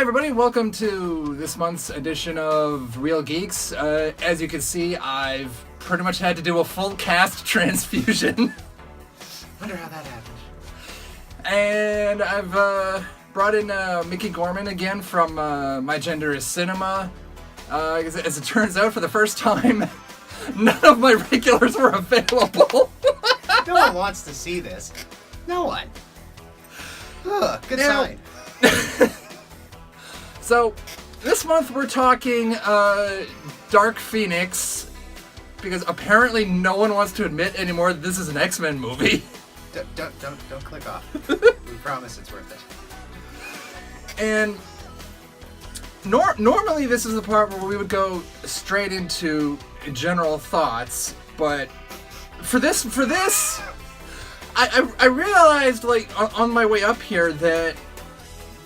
everybody, welcome to this month's edition of Real Geeks. As you can see, I've pretty much had to do a full cast transfusion. Wonder how that happened. And I've brought in Mikki Gorman again from My Gender is Cinema. As it turns out, for the first time, none of my regulars were available. No one wants to see this. No one. Ugh, good sign. So, this month we're talking Dark Phoenix, because apparently no one wants to admit anymore that this is an X-Men movie. Don't click off. We promise it's worth it. And normally this is the part where we would go straight into general thoughts, but for this, I realized, like, on my way up here that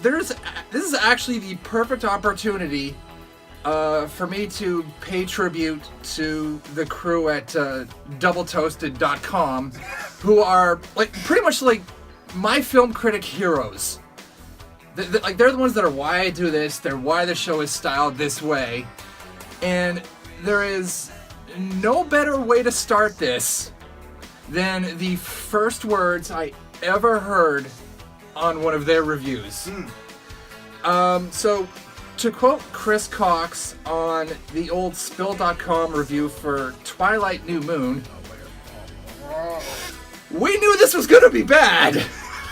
this is actually the perfect opportunity for me to pay tribute to the crew at doubletoasted.com, who are like pretty much like my film critic heroes. They're the ones that are why I do this, they're why the show is styled this way, and there is no better way to start this than the first words I ever heard on one of their reviews. So, to quote Chris Cox on the old Spill.com review for Twilight New Moon, "We knew this was gonna be bad,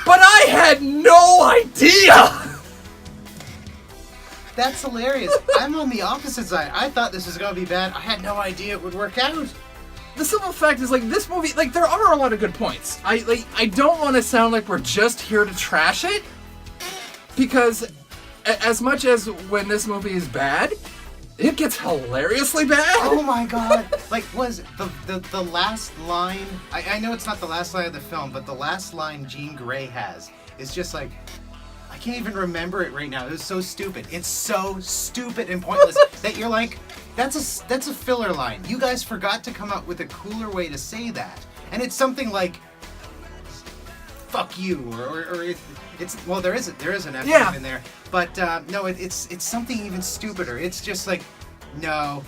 but I had no idea!" That's hilarious. I'm on the opposite side. I thought this was going to be bad. I had no idea it would work out. The simple fact is, like, this movie, like, there are a lot of good points. I don't want to sound like we're just here to trash it, because as much as when this movie is bad, it gets hilariously bad. Oh my god. Like, was the last line, I know it's not the last line of the film, but the last line Jean Grey has is just like, I can't even remember it right now. It was so stupid. It's so stupid and pointless that you're like, that's a filler line. You guys forgot to come up with a cooler way to say that. And it's something like, fuck you, or it's, well, there is an F in there, but no, it's something even stupider. It's just like, no.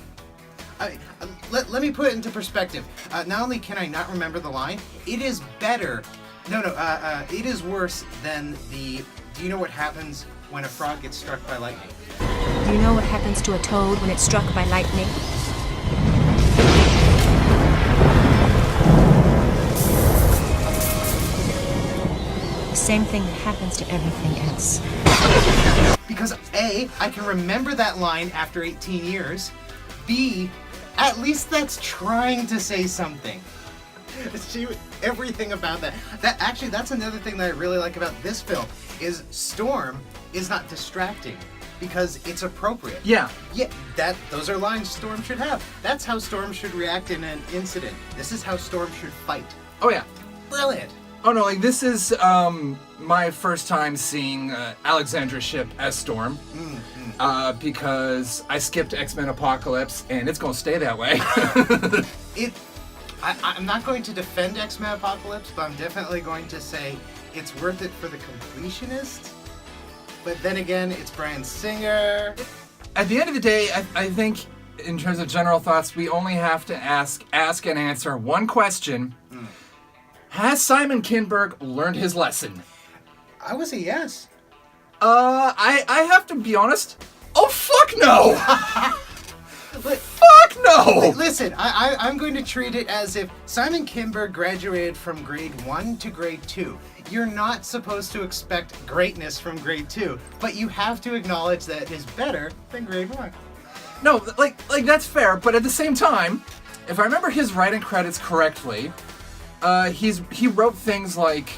Let me put it into perspective. Not only can I not remember the line, it is better. It is worse than the, do you know what happens when a frog gets struck by lightning? Do you know what happens to a toad when it's struck by lightning? The same thing that happens to everything else. Because A, I can remember that line after 18 years. B, at least that's trying to say something. See, everything about that. That's another thing that I really like about this film, is Storm is not distracting because it's appropriate. Yeah. Yeah, those are lines Storm should have. That's how Storm should react in an incident. This is how Storm should fight. Oh yeah. Brilliant. Oh no, like, this is my first time seeing Alexandra Shipp as Storm, because I skipped X-Men Apocolypse, and it's gonna stay that way. I'm not going to defend X-Men Apocalypse, but I'm definitely going to say it's worth it for the completionist. But then again, it's Bryan Singer. At the end of the day, I think, in terms of general thoughts, we only have to ask and answer one question. Has Simon Kinberg learned his lesson? I would say yes. I have to be honest. Oh, fuck no! Fuck no! Listen, I'm going to treat it as if Simon Kinberg graduated from grade 1 to grade 2. You're not supposed to expect greatness from grade 2, but you have to acknowledge that it is better than grade 1. No, like that's fair, but at the same time, if I remember his writing credits correctly, he wrote things like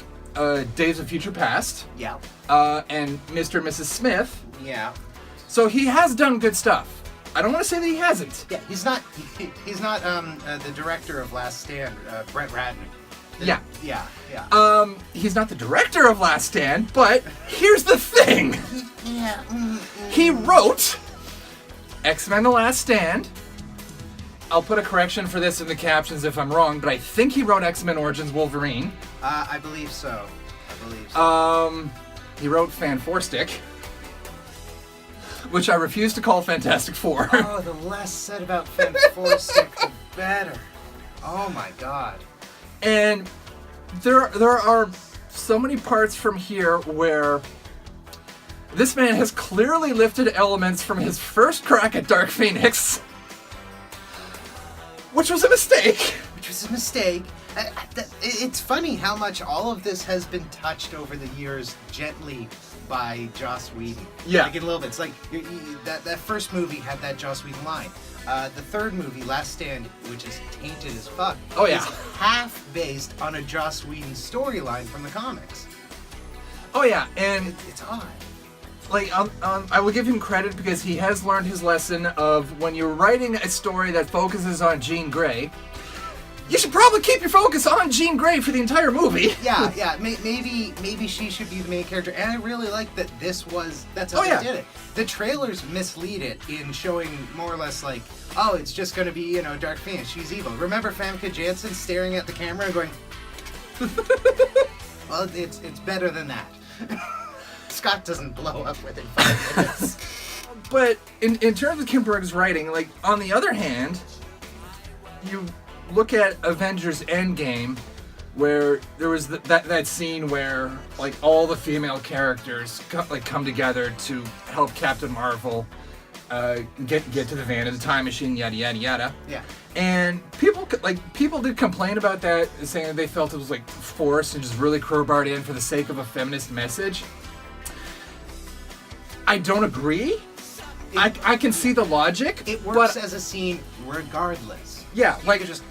Days of Future Past. Yeah. And Mr. and Mrs. Smith. Yeah. So he has done good stuff. I don't want to say that he hasn't. Yeah, he's not the director of Last Stand, Brett Ratner. Yeah. He's not the director of Last Stand, but here's the thing. He wrote X-Men The Last Stand. I'll put a correction for this in the captions if I'm wrong, but I think he wrote X-Men Origins Wolverine. I believe so. He wrote Fan Four Stick. which I refuse to call Fantastic Four. Oh, the less said about Fantastic, the better. Oh my god. And there are so many parts from here where this man has clearly lifted elements from his first crack at Dark Phoenix, which was a mistake. It's funny how much all of this has been touched over the years gently by Joss Whedon. Yeah. Like in little bits. Like that first movie had that Joss Whedon line. The third movie, Last Stand, which is tainted as fuck, Oh, yeah. is half based on a Joss Whedon storyline from the comics. Oh yeah, and It's odd. like I will give him credit because he has learned his lesson of when you're writing a story that focuses on Jean Grey, you should probably keep your focus on Jean Grey for the entire movie. Yeah. Maybe she should be the main character. And I really like that that's how Oh, yeah. they did it. The trailers mislead it in showing more or less like, oh, it's just going to be, Dark Phoenix. She's evil. Remember Famke Janssen staring at the camera and going, well, it's better than that. Scott doesn't blow up within 5 minutes. But in terms of Kim Berg's writing, like on the other hand, you look at Avengers Endgame, where there was that scene where like all the female characters come together to help Captain Marvel get to the van of the time machine, yada yada yada. Yeah. And people did complain about that, saying that they felt it was like forced and just really crowbarred in for the sake of a feminist message. I don't agree. I can see the logic. It works but as a scene regardless. yeah, You like could just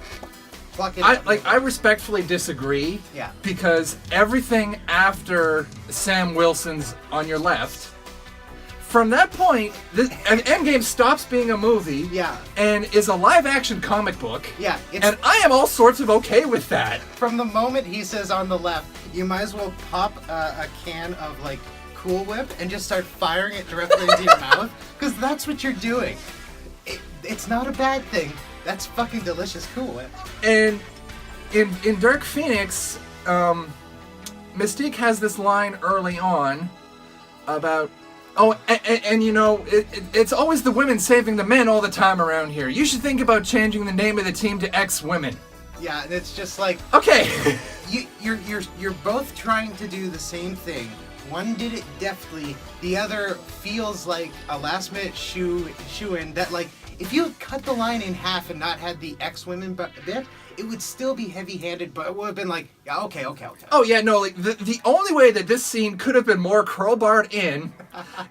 pluck it up. I respectfully disagree. Yeah. Because everything after Sam Wilson's On Your Left, from that point, Endgame stops being a movie. Yeah. And is a live-action comic book. Yeah, And I am all sorts of okay with that. From the moment he says on the left, you might as well pop a can of like Cool Whip and just start firing it directly into your mouth, because that's what you're doing. It's not a bad thing. That's fucking delicious Cool Whip. And in Dark Phoenix, Mystique has this line early on about, it's always the women saving the men all the time around here. You should think about changing the name of the team to X Women. Yeah, and it's just like, Okay. you're both trying to do the same thing. One did it deftly. The other feels like a last-minute shoe-in that, like, if you had cut the line in half and not had the X-Women bit, it would still be heavy-handed, but it would have been like, yeah, okay. Oh yeah, no, like the only way that this scene could have been more crowbarred in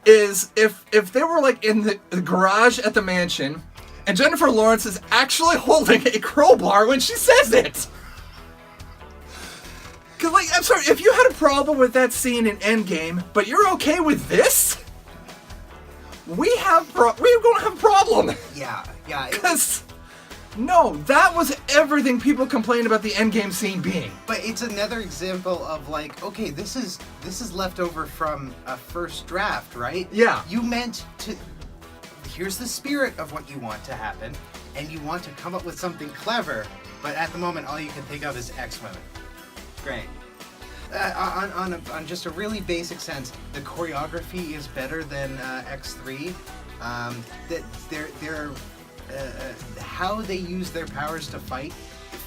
is if they were like in the garage at the mansion and Jennifer Lawrence is actually holding a crowbar when she says it. Cause like, I'm sorry, if you had a problem with that scene in Endgame, but you're okay with this, we're gonna have a problem. Yeah. Cause no, that was everything people complained about the Endgame scene being. But it's another example of like, okay, this is left over from a first draft, right? Yeah. You meant to. Here's the spirit of what you want to happen, and you want to come up with something clever, but at the moment, all you can think of is X-Women. Great. On just a really basic sense, the choreography is better than X3. That they're how they use their powers to fight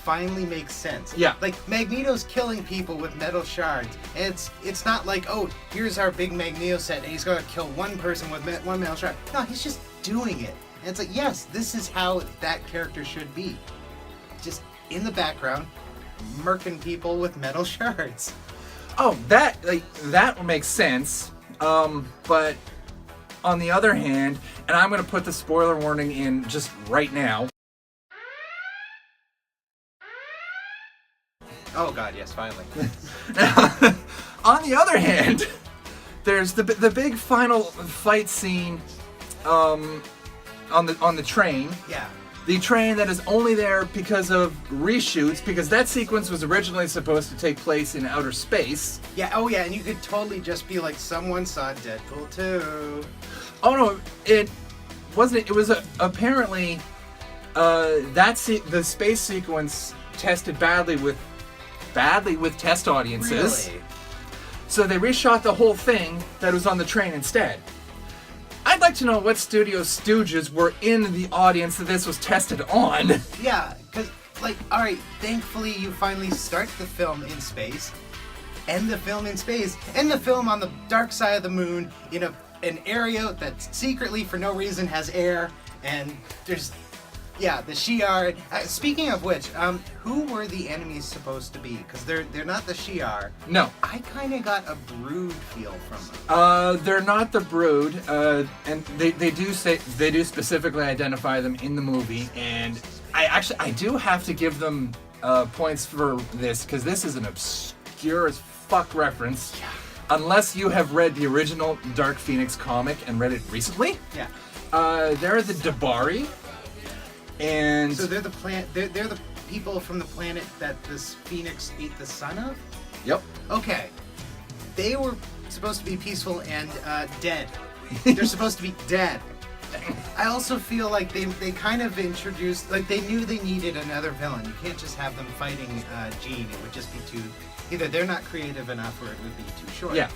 finally makes sense. Yeah. Like Magneto's killing people with metal shards. And it's not like, oh, here's our big Magneto set and he's gonna kill one person with one metal shard. No, he's just doing it. And it's like, yes, this is how that character should be. Just in the background, murking people with metal shards. Oh, that makes sense. But on the other hand, and I'm going to put the spoiler warning in just right now. Oh god, yes, finally. On the other hand, there's the big final fight scene on the train. Yeah. The train that is only there because of reshoots, because that sequence was originally supposed to take place in outer space. Yeah, oh yeah, and you could totally just be like, someone saw Deadpool 2. Oh no, it wasn't. It was apparently the space sequence tested badly with test audiences. Really? So they reshot the whole thing that was on the train instead. I'd like to know what studio stooges were in the audience that this was tested on. Yeah, because, like, alright, thankfully you finally start the film in space, end the film in space, end the film on the dark side of the moon in an area that secretly, for no reason, has air, and there's, yeah, the Shi'ar. Speaking of which, who were the enemies supposed to be? Because they're not the Shi'ar. No. I kind of got a Brood feel from them. They're not the Brood, and they do specifically identify them in the movie, and I do have to give them points for this, because this is an obscure as fuck reference. Yeah. Unless you have read the original Dark Phoenix comic and read it recently. Yeah. They're the Dabari, and so they're the they're the people from the planet that this Phoenix ate the son of? Yep. Okay. They were supposed to be peaceful and dead. They're supposed to be dead. I also feel like they kind of introduced, like, they knew they needed another villain. You can't just have them fighting Jean. It would just be too, either they're not creative enough or it would be too short. Yeah.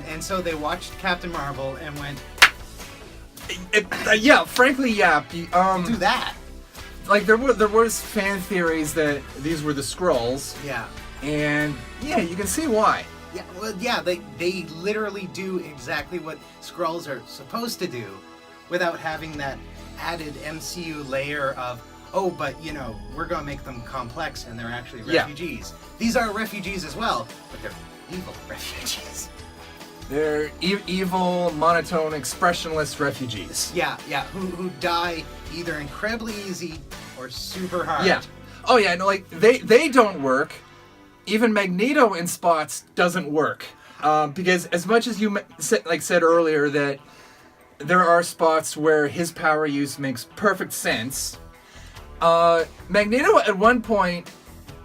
And so they watched Captain Marvel and went, yeah, frankly, yeah. do that. Like, there was fan theories that these were the Skrulls. Yeah. And yeah, you can see why. Yeah, well, yeah, they literally do exactly what Skrulls are supposed to do without having that added MCU layer of, oh, but, you know, we're going to make them complex and they're actually refugees. Yeah. These are refugees as well, but they're evil refugees. They're evil, monotone, expressionless refugees. Yeah, who die either incredibly easy or super hard. Yeah. Oh, yeah, no, like, they don't work. Even Magneto in spots doesn't work. Because as much as you said earlier that there are spots where his power use makes perfect sense, Magneto at one point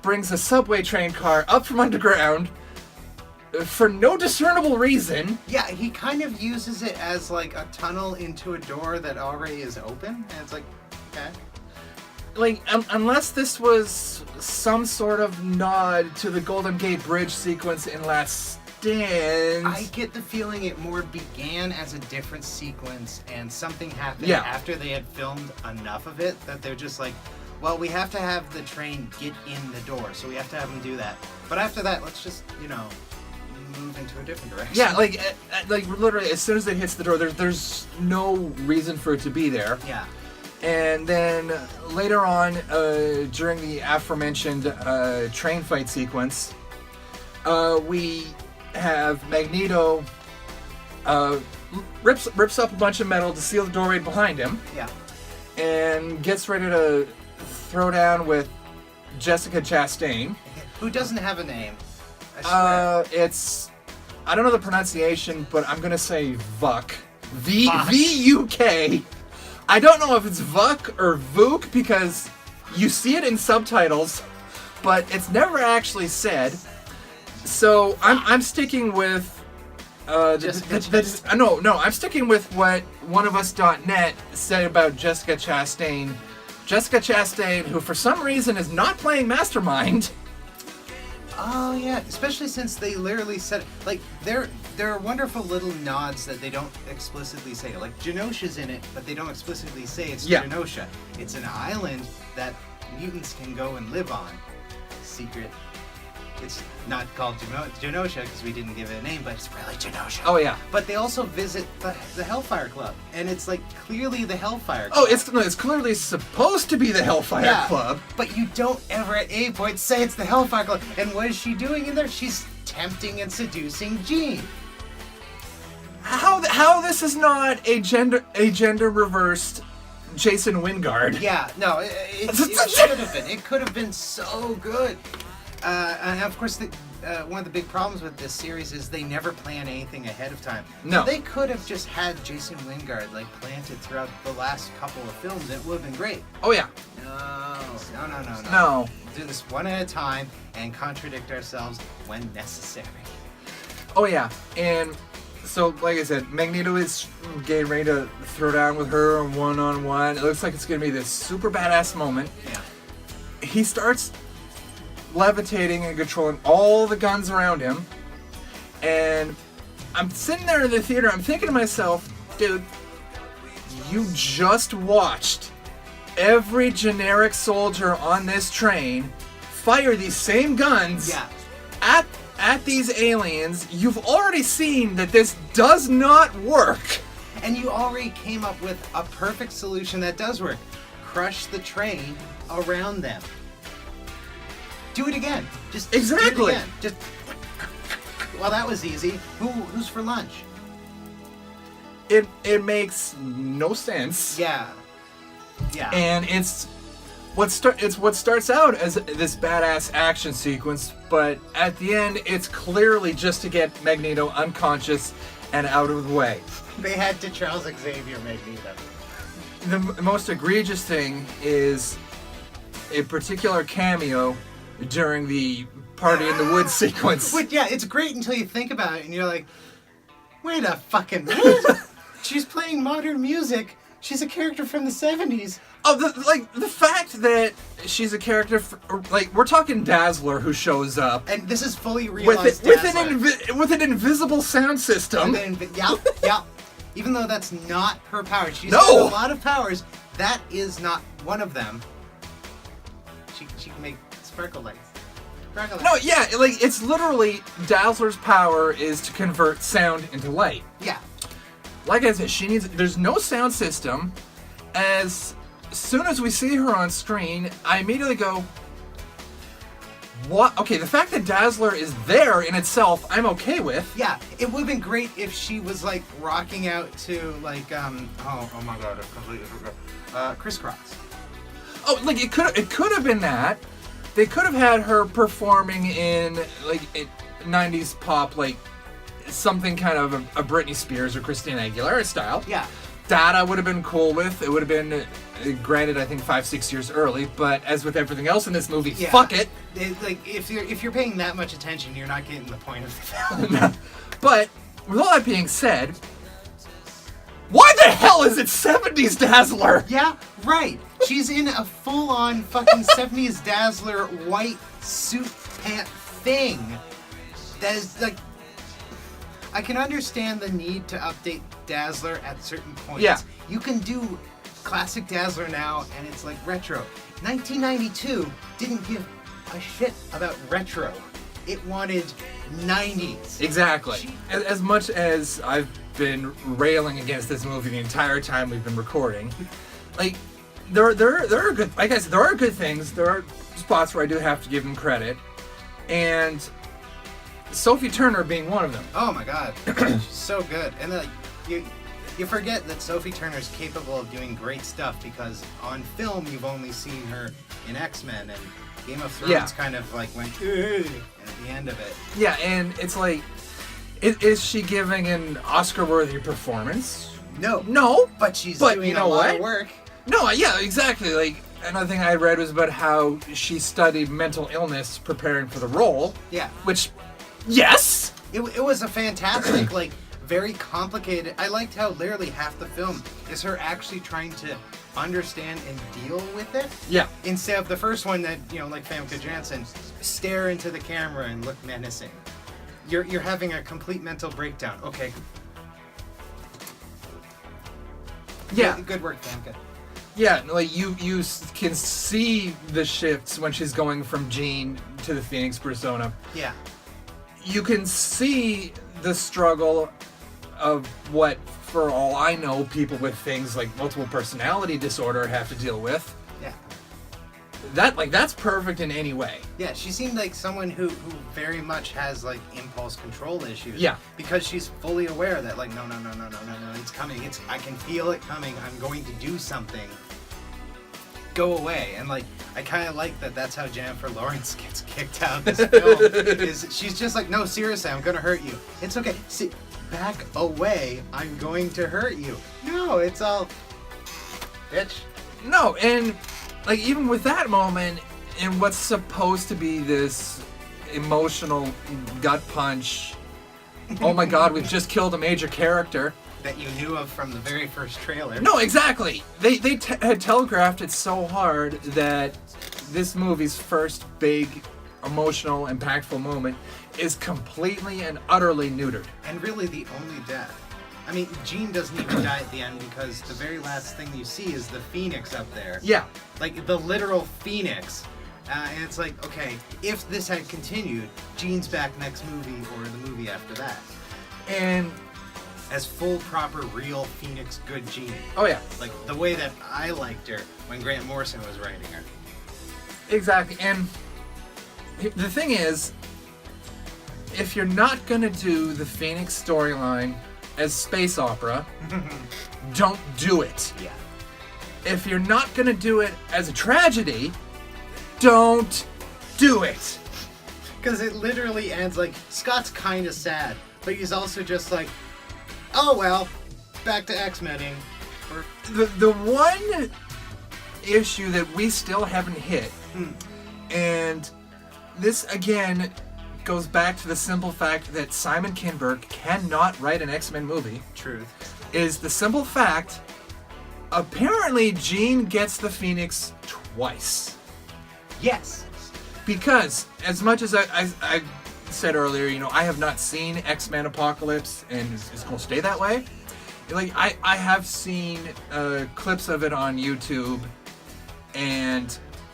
brings a subway train car up from underground for no discernible reason. Yeah, he kind of uses it as like a tunnel into a door that already is open, and it's like, okay. Like, unless this was some sort of nod to the Golden Gate Bridge sequence in Last Stand. I get the feeling it more began as a different sequence and something happened after they had filmed enough of it that they're just like, well, we have to have the train get in the door, so we have to have them do that. But after that, let's just, you know, move into a different direction. Yeah, like literally, as soon as it hits the door, there's no reason for it to be there. Yeah. And then later on, during the aforementioned train fight sequence, we have Magneto rips up a bunch of metal to seal the doorway behind him. Yeah. And gets ready to throw down with Jessica Chastain. Who doesn't have a name. I swear. It's, I don't know the pronunciation, but I'm gonna say Vuk. V-U-K. I don't know if it's Vuk or Vuk because you see it in subtitles, but it's never actually said. So I'm sticking with I'm sticking with what oneofus.net said about Jessica Chastain. Jessica Chastain, who for some reason is not playing Mastermind. Oh yeah, especially since they literally said, like, there are wonderful little nods that they don't explicitly say. Like, Genosha's in it, but they don't explicitly say it's Genosha. It's an island that mutants can go and live on. Secret. It's not called Genosha because we didn't give it a name, but it's really Genosha. Oh yeah. But they also visit the Hellfire Club, and it's like clearly the Hellfire Club. Oh, it's clearly supposed to be the Hellfire Club. But you don't ever at any point say it's the Hellfire Club. And what is she doing in there? She's tempting and seducing Jean. How this is not a gender reversed Jason Wingard? Yeah, no, it should have been. It could have been so good. And of course, one of the big problems with this series is they never plan anything ahead of time. No. So they could have just had Jason Wingard like planted throughout the last couple of films. It would have been great. Oh yeah. No. Do this one at a time and contradict ourselves when necessary. Oh yeah, and so like I said, Magneto is getting ready to throw down with her one-on-one. It looks like it's gonna be this super badass moment. Yeah. He starts levitating and controlling all the guns around him, and I'm sitting there in the theater, I'm thinking to myself, dude, you just watched every generic soldier on this train fire these same guns at these aliens. You've already seen that this does not work. And you already came up with a perfect solution that does work. Crush the train around them. Do it again. Just exactly. Do it again. Just. Well, that was easy. Who's for lunch? It makes no sense. Yeah. And it's what starts out as this badass action sequence, but at the end it's clearly just to get Magneto unconscious and out of the way. They had to Charles Xavier Magneto. The most egregious thing is a particular cameo during the Party in the Woods sequence. But yeah, it's great until you think about it and you're like, wait a fucking minute. She's playing modern music. She's a character from the 70s. Oh, the fact that she's a character, we're talking Dazzler who shows up. And this is fully realized with an invisible sound system. Yeah. Even though that's not her power. She's got a lot of powers. That is not one of them. She can make sparkle lights. No, yeah, it's literally Dazzler's power is to convert sound into light. Yeah. Like I said, there's no sound system. As soon as we see her on screen, I immediately go, what? Okay, the fact that Dazzler is there in itself, I'm okay with. Yeah, it would have been great if she was rocking out to oh my god, I completely forgot. Crisscross. Oh, it could have been that. They could have had her performing in 90s pop, something kind of a Britney Spears or Christina Aguilera style. Yeah. That I would have been cool with. It would have been, granted, I think 5-6 years early, but as with everything else in this movie, fuck it. If you're paying that much attention, you're not getting the point of the film. But with all that being said, why the hell is it 70s Dazzler? Yeah, right. She's in a full-on fucking 70s Dazzler white suit pant thing. That is I can understand the need to update Dazzler at certain points. Yeah. You can do classic Dazzler now, and it's retro. 1992 didn't give a shit about retro. It wanted 90s. Exactly. As much as I've been railing against this movie the entire time we've been recording, there are good. Like I said, there are good things. There are spots where I do have to give them credit, and Sophie Turner being one of them. Oh my god, she's so good. And you forget that Sophie Turner's capable of doing great stuff because on film you've only seen her in X-Men, and Game of Thrones kind of went at the end of it. Yeah, and it's is she giving an Oscar-worthy performance? No. But she's doing a lot of work. No, yeah, exactly. Another thing I read was about how she studied mental illness preparing for the role. Yeah. Which, yes! It was a fantastic, very complicated. I liked how literally half the film is her actually trying to understand and deal with it. Yeah. Instead of the first one that, like Famke Janssen, stare into the camera and look menacing. You're having a complete mental breakdown. Okay. Yeah. Good work, Famke. Yeah, you can see the shifts when she's going from Jean to the Phoenix persona. Yeah. You can see the struggle of what, for all I know, people with things like multiple personality disorder have to deal with. Yeah. That's perfect in any way. Yeah, she seemed like someone who very much has impulse control issues. Yeah. Because she's fully aware that no, it's coming. I can feel it coming. I'm going to do something. Go away. And I kind of like that. That's how Jennifer Lawrence gets kicked out of this film. Is she's just no, seriously, I'm gonna hurt you. It's okay. See, back away. I'm going to hurt you. No, it's all, bitch. No, and even with that moment, in what's supposed to be this emotional gut punch, oh my god, we've just killed a major character. That you knew of from the very first trailer. No, exactly. They had telegraphed it so hard that this movie's first big, emotional, impactful moment is completely and utterly neutered. And really the only death. I mean, Jean doesn't even die at the end because the very last thing you see is the Phoenix up there. Yeah. Like, the literal Phoenix. And it's like, okay, if this had continued, Jean's back next movie or the movie after that. And as full, proper, real Phoenix good Jean. oh yeah, Like, the way that I liked her when Grant Morrison was writing her. exactly. And the thing is, if you're not gonna do the Phoenix storyline as space opera, don't do it. Yeah. If you're not gonna do it as a tragedy, don't do it. Because it literally ends like, Scott's kind of sad, but he's also just like, oh well, back to X-Menning. Or The one issue that we still haven't hit, and this again goes back to the simple fact that Simon Kinberg cannot write an X-Men movie, Truth. is the simple fact, apparently Jean gets the Phoenix twice. Yes. Because, as much as I said earlier, you know, I have not seen X-Men Apocalypse, and it's going to stay that way. Like, I have seen clips of it on YouTube, and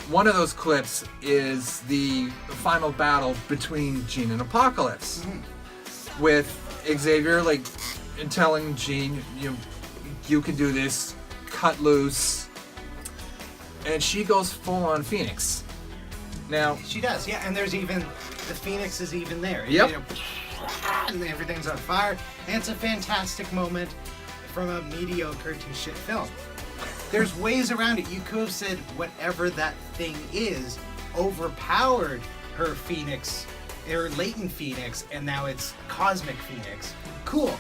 one of those clips is the final battle between Jean and Apocalypse. With Xavier, like, telling Jean, you can do this, cut loose. And she goes full on Phoenix. Now, She does, yeah, and there's even, the Phoenix is even there. Yep. You know, and everything's on fire, and it's a fantastic moment from a mediocre to shit film. There's ways around it. You could have said whatever that thing is overpowered her Phoenix, or latent Phoenix, and now it's Cosmic Phoenix. Cool.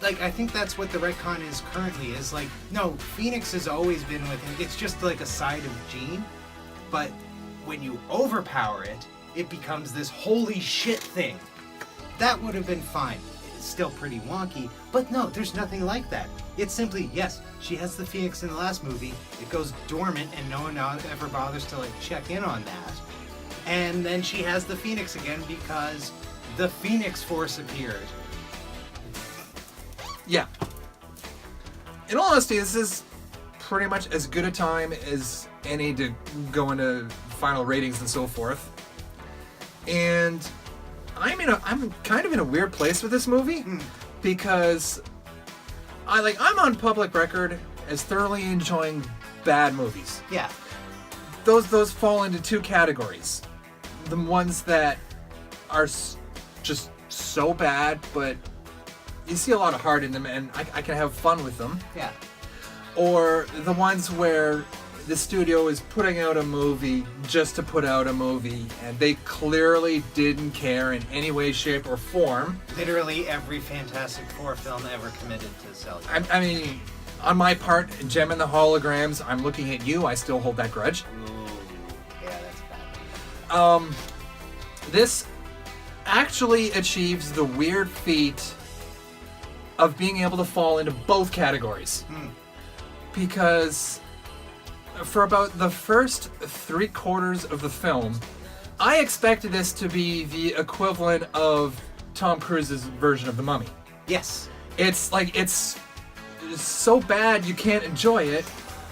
Like, I think that's what the retcon is currently, is like, no, Phoenix has always been with him. It's just like a side of Jean, but when you overpower it, it becomes this holy shit thing. That would have been fine. It's still pretty wonky, but no, there's nothing like that. It's simply, yes, she has the Phoenix in the last movie, it goes dormant and no one ever bothers to like check in on that. And then she has the Phoenix again because the Phoenix Force appeared. yeah. In all honesty, this is pretty much as good a time as any to go into final ratings and so forth. And I'm kind of in a weird place with this movie because I'm on public record as thoroughly enjoying bad movies. Yeah. Those fall into two categories. The ones that are just so bad, but you see a lot of heart in them and I can have fun with them. Yeah. Or the ones where the studio is putting out a movie just to put out a movie and they clearly didn't care in any way, shape, or form. Literally every Fantastic Four film ever committed to sell. I mean, on my part, Gem and the Holograms, I'm looking at you, I still hold that grudge. Ooh, yeah, that's bad. This actually achieves the weird feat of being able to fall into both categories. Because for about the first 3/4 of the film, I expected this to be the equivalent of Tom Cruise's version of The Mummy. Yes. It's like, it's so bad you can't enjoy it,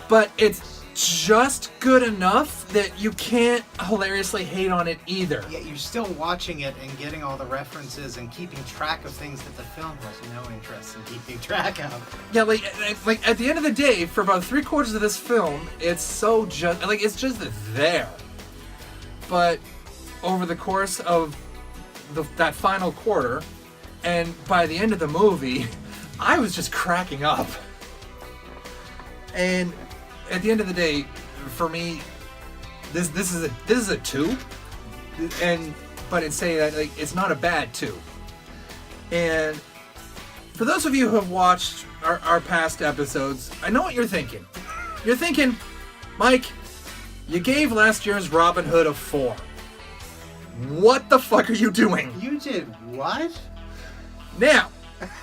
but it's just good enough that you can't hilariously hate on it either. Yet you're still watching it and getting all the references and keeping track of things that the film has no interest in keeping track of. Yeah, like at the end of the day, for about 3/4 of this film, it's so it's just there. But over the course of that final quarter, and by the end of the movie, I was just cracking up. And at the end of the day, for me, this is a 2, but it's saying that it's not a bad 2. And for those of you who have watched our past episodes, I know what you're thinking. You're thinking, Mike, you gave last year's Robin Hood a 4. What the fuck are you doing? You did what? Now,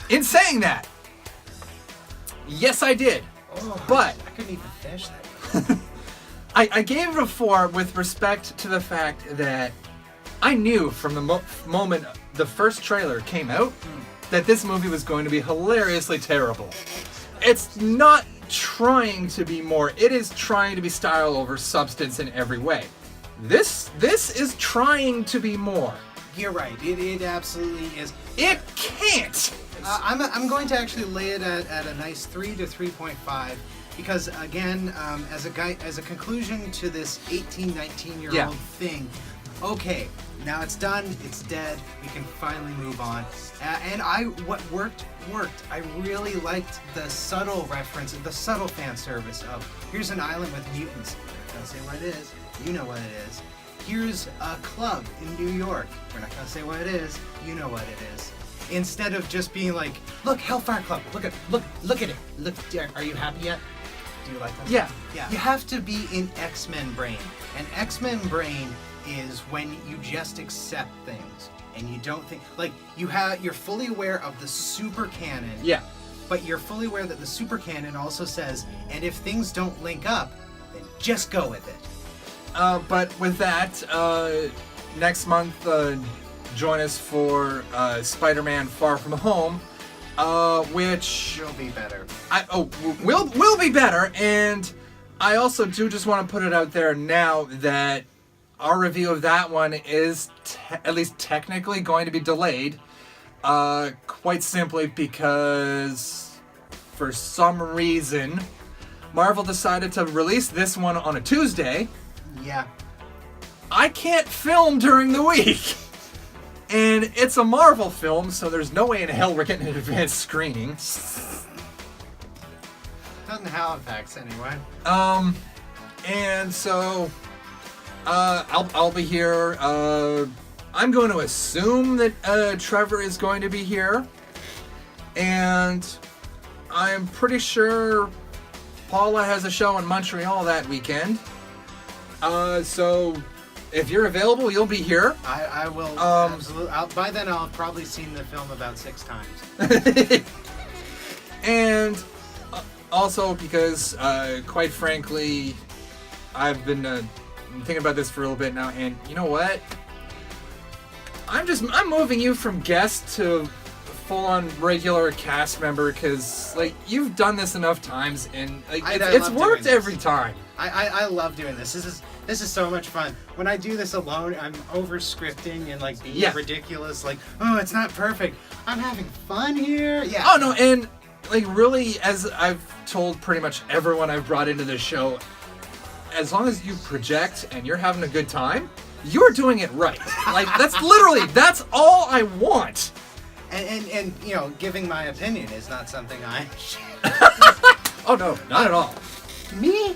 in saying that, yes, I did. Oh, But I couldn't even finish that. I gave it a 4 with respect to the fact that I knew from the moment the first trailer came out that this movie was going to be hilariously terrible. It's not trying to be more. It is trying to be style over substance in every way. This is trying to be more. You're right. It absolutely is. It can't. I'm going to actually lay it at a nice 3 to 3.5 because again, as a conclusion to this 18, 19-year-old thing. Okay, now it's done. It's dead. We can finally move on. And what worked. I really liked the subtle reference, the subtle fan service of here's an island with mutants. We're not gonna say what it is. You know what it is. Here's a club in New York. We're not gonna say what it is. You know what it is. Instead of just being like, look, Hellfire Club. Look at it. Look, are you happy yet? Do you like that? Yeah. You have to be in X-Men brain. And X-Men brain is when you just accept things and you don't think like you're fully aware of the super canon. Yeah. But you're fully aware that the super canon also says, and if things don't link up, then just go with it. But with that, next month, join us for Spider-Man: Far From Home, which will be better. Will be better, and I also do just want to put it out there now that our review of that one is at least technically going to be delayed, quite simply because for some reason Marvel decided to release this one on a Tuesday. Yeah. I can't film during the week. And it's a Marvel film, so there's no way in hell we're getting an advanced screening. Not in Halifax, anyway. And so, I'll be here. I'm going to assume that Trevor is going to be here. And I'm pretty sure Paula has a show in Montreal that weekend. So if you're available, you'll be here. I will absolutely. By then, I'll have probably seen the film about 6 times. And also because, quite frankly, I've been thinking about this for a little bit now, and you know what? I'm moving you from guest to full-on regular cast member because, like, you've done this enough times, and like, it's worked every time. I love doing this. This is so much fun. When I do this alone, I'm over scripting and like being ridiculous. Like, oh, it's not perfect. I'm having fun here. Yeah. Oh no, and like really, as I've told pretty much everyone I've brought into this show, as long as you project and you're having a good time, you're doing it right. Like that's all I want. And you know, giving my opinion is not something I. Oh no, not at all. Me?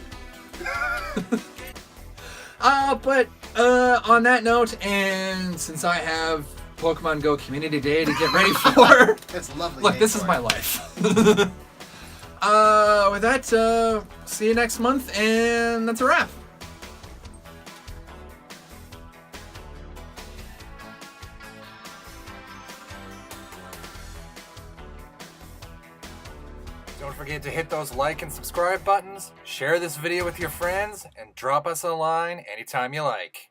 But on that note, and since I have Pokemon Go Community Day to get ready for, it's lovely. Look, this is my life. With that, see you next month, and that's a wrap. Don't forget to hit those like and subscribe buttons, share this video with your friends, and drop us a line anytime you like.